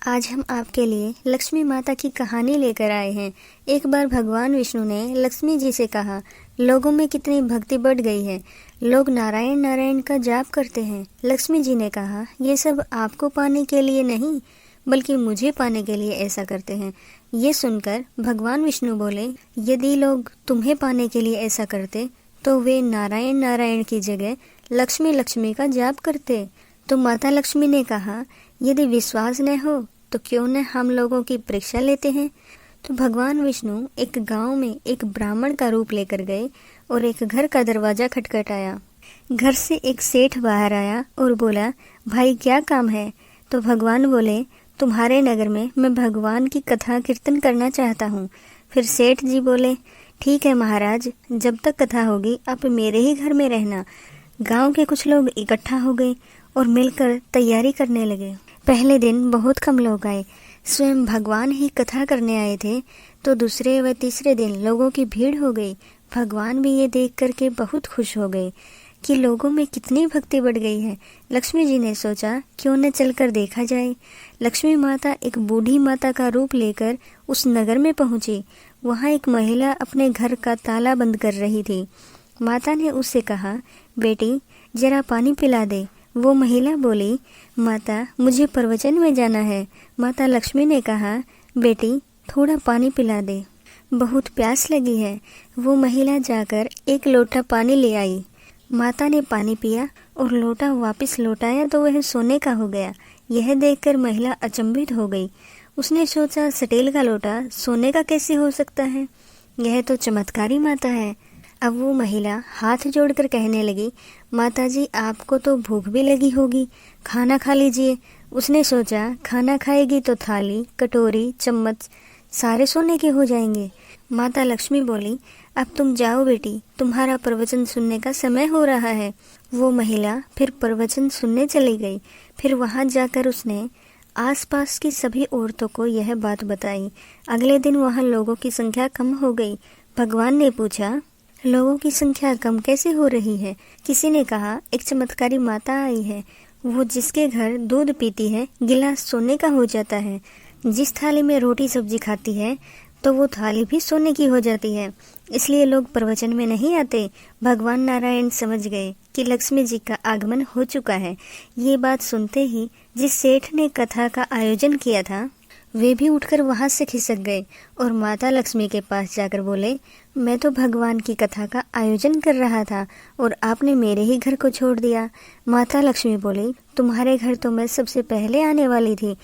आज हम आपके लिए लक्ष्मी माता की कहानी लेकर आए हैं। एक बार भगवान विष्णु ने लक्ष्मी जी से कहा, लोगों में कितनी भक्ति बढ़ गई है, लोग नारायण नारायण का जाप करते हैं। लक्ष्मी जी ने कहा, ये सब आपको पाने के लिए नहीं बल्कि मुझे पाने के लिए ऐसा करते हैं। ये सुनकर भगवान विष्णु बोले, यदि लोग तुम्हें पाने के लिए ऐसा करते तो वे नारायण नारायण की जगह लक्ष्मी लक्ष्मी का जाप करते। तो माता लक्ष्मी ने कहा, यदि विश्वास न हो तो क्यों न हम लोगों की परीक्षा लेते हैं। तो भगवान विष्णु एक गांव में एक ब्राह्मण का रूप लेकर गए और एक घर का दरवाजा खटखटाया। घर से एक सेठ बाहर आया और बोला, भाई क्या काम है। तो भगवान बोले, तुम्हारे नगर में मैं भगवान की कथा कीर्तन करना चाहता हूँ। फिर सेठ जी बोले, ठीक है महाराज, जब तक कथा होगी आप मेरे ही घर में रहना। गांव के कुछ लोग इकट्ठा हो गए और मिलकर तैयारी करने लगे। पहले दिन बहुत कम लोग आए, स्वयं भगवान ही कथा करने आए थे। तो दूसरे व तीसरे दिन लोगों की भीड़ हो गई। भगवान भी ये देख करके बहुत खुश हो गए कि लोगों में कितनी भक्ति बढ़ गई है। लक्ष्मी जी ने सोचा, क्यों न चलकर देखा जाए। लक्ष्मी माता एक बूढ़ी माता का रूप लेकर उस नगर में पहुंची। वहां एक महिला अपने घर का ताला बंद कर रही थी। माता ने उससे कहा, बेटी जरा पानी पिला दे। वो महिला बोली, माता मुझे प्रवचन में जाना है। माता लक्ष्मी ने कहा, बेटी थोड़ा पानी पिला दे, बहुत प्यास लगी है। वो महिला जाकर एक लोटा पानी ले आई। माता ने पानी पिया और लोटा वापस लौटाया तो वह सोने का हो गया। यह देखकर महिला अचंभित हो गई। उसने सोचा, स्टील का लोटा सोने का कैसे हो सकता है, यह तो चमत्कारी माता है। अब वो महिला हाथ जोड़कर कहने लगी, माताजी आपको तो भूख भी लगी होगी, खाना खा लीजिए। उसने सोचा, खाना खाएगी तो थाली कटोरी चम्मच सारे सोने के हो जाएंगे। माता लक्ष्मी बोली, अब तुम जाओ बेटी, तुम्हारा प्रवचन सुनने का समय हो रहा है। वो महिला फिर प्रवचन सुनने चली गई। फिर वहां जाकर उसने आसपास की सभी औरतों को यह बात बताई। अगले दिन वहां लोगों की संख्या कम हो गई। भगवान ने पूछा, लोगों की संख्या कम कैसे हो रही है। किसी ने कहा, एक चमत्कारी माता आई है, वो जिसके घर दूध पीती है गिलास सोने का हो जाता है। जिस थाली में रोटी सब्जी खाती है तो वो थाली भी सोने की हो जाती है। इसलिए लोग प्रवचन में नहीं आते। भगवान नारायण समझ गए कि लक्ष्मी जी का आगमन हो चुका है। ये बात सुनते ही जिस सेठ ने कथा का आयोजन किया था वे भी उठकर वहां से खिसक गए और माता लक्ष्मी के पास जाकर बोले, मैं तो भगवान की कथा का आयोजन कर रहा था और आपने मेरे ही घर को छोड़ दिया। माता लक्ष्मी बोली, तुम्हारे घर तो मैं सबसे पहले आने वाली थी,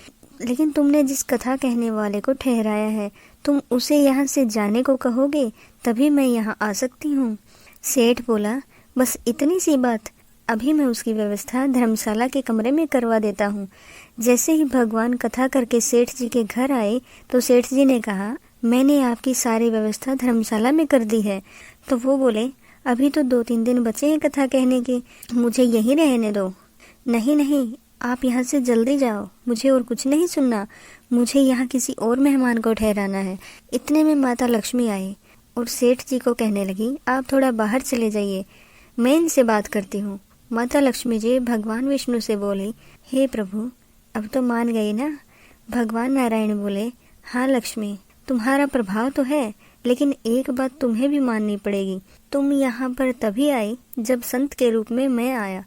लेकिन तुमने जिस कथा कहने वाले को ठहराया है तुम उसे यहाँ से जाने को कहोगे तभी मैं यहाँ आ सकती हूँ। सेठ बोला, बस इतनी सी बात, अभी मैं उसकी व्यवस्था धर्मशाला के कमरे में करवा देता हूँ। जैसे ही भगवान कथा करके सेठ जी के घर आए तो सेठ जी ने कहा, मैंने आपकी सारी व्यवस्था धर्मशाला में कर दी है। तो वो बोले, अभी तो 2-3 दिन बचे हैं कथा कहने के, मुझे यहीं रहने दो। नहीं नहीं, आप यहाँ से जल्दी जाओ, मुझे और कुछ नहीं सुनना, मुझे यहाँ किसी और मेहमान को ठहराना है। इतने में माता लक्ष्मी आई और सेठ जी को कहने लगी, आप थोड़ा बाहर चले जाइए, मैं इनसे बात करती हूँ। माता लक्ष्मी जी भगवान विष्णु से बोली, हे प्रभु अब तो मान गई ना। भगवान नारायण बोले, हाँ लक्ष्मी, तुम्हारा प्रभाव तो है, लेकिन एक बात तुम्हें भी माननी पड़ेगी। तुम यहाँ पर तभी आई जब संत के रूप में मैं आया।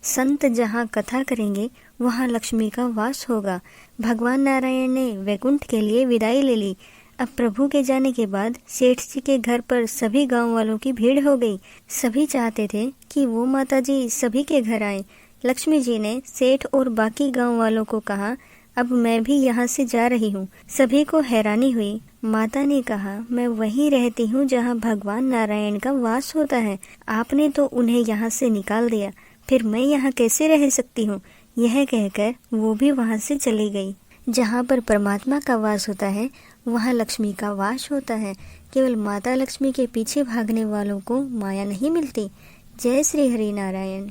संत जहाँ कथा करेंगे वहाँ लक्ष्मी का वास होगा। भगवान नारायण ने वैकुंठ के लिए विदाई ले ली। अब प्रभु के जाने के बाद सेठ जी के घर पर सभी गांव वालों की भीड़ हो गई। सभी चाहते थे कि वो माता जी सभी के घर आए। लक्ष्मी जी ने सेठ और बाकी गांव वालों को कहा, अब मैं भी यहाँ से जा रही हूँ। सभी को हैरानी हुई। माता ने कहा, मैं वहीं रहती हूँ जहाँ भगवान नारायण का वास होता है, आपने तो उन्हें यहाँ से निकाल दिया, फिर मैं यहाँ कैसे रह सकती हूँ। यह कहकर वो भी वहाँ से चली गई। जहाँ पर परमात्मा का वास होता है वहाँ लक्ष्मी का वास होता है। केवल माता लक्ष्मी के पीछे भागने वालों को माया नहीं मिलती। जय श्री हरि नारायण।